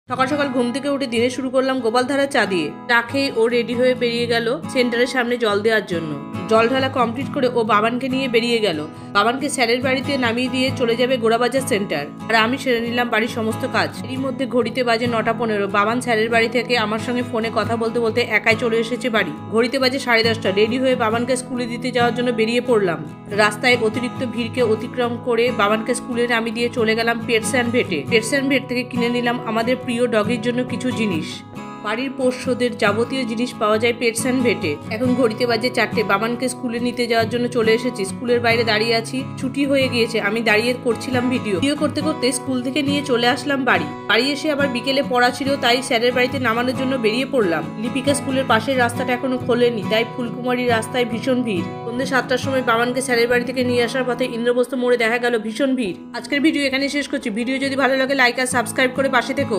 সকাল সকাল ঘুম থেকে উঠে দিনে শুরু করলাম গোপালধারা চা দিয়ে। চা খেয়ে ও রেডি হয়ে বেরিয়ে গেল সেন্টারের সামনে জল দেওয়ার জন্য। জল ঢালা কমপ্লিট করে ও বাবানকে নিয়ে বেরিয়ে গেল। বাবানকে স্যারের বাড়িতে নামিয়ে দিয়ে চলে যাবে গোড়াবাজার সেন্টার, আর আমি সেরে নিলাম বাড়ির সমস্ত কাজ। এরই মধ্যে ঘড়িতে বাজে 9:15। বাবান স্যারের বাড়ি থেকে আমার সঙ্গে ফোনে কথা বলতে বলতে একাই চলে এসেছে বাড়ি। ঘড়িতে বাজে 10:30। রেডি হয়ে বাবানকে স্কুলে দিতে যাওয়ার জন্য বেরিয়ে পড়লাম। রাস্তায় অতিরিক্ত ভিড়কে অতিক্রম করে বাবানকে স্কুলে নামিয়ে দিয়ে চলে গেলাম পেটস অ্যান্ড ভেটে। পেটস অ্যান্ড ভেট থেকে কিনে নিলাম আমাদের প্রিয় ডগির জন্য কিছু জিনিস। বাড়ির পোষ্যদের যাবতীয় জিনিস পাওয়া যায় পেটস অ্যান্ড ভেটে। এখন ঘড়িতে বাজে 4টে। বাবানকে স্কুলে নিতে যাওয়ার জন্য চলে এসেছি। স্কুলের বাইরে দাঁড়িয়ে আছি, ছুটি হয়ে গিয়েছে। আমি দাঁড়িয়ে করছিলাম ভিডিও করতে করতে স্কুল থেকে নিয়ে চলে আসলাম বাড়ি এসে আবার বিকেলে পড়া ছিল, তাই স্যারের বাড়িতে নামানোর জন্য বেরিয়ে পড়লাম। লিপিকা স্কুলের পাশের রাস্তাটা এখনো খোলেনি, তাই ফুলকুমারী রাস্তায় ভীষণ ভিড়। সন্ধ্যে 7টার সময় বাবানকে স্যারের বাড়ি থেকে নিয়ে আসার পথে ইন্দ্রপ্রস্থ মোড়ে দেখা গেল ভীষণ ভিড়। আজকের ভিডিও এখানে শেষ করছি। ভিডিও যদি ভালো লাগে লাইক আর সাবস্ক্রাইব করে পাশে থেকো।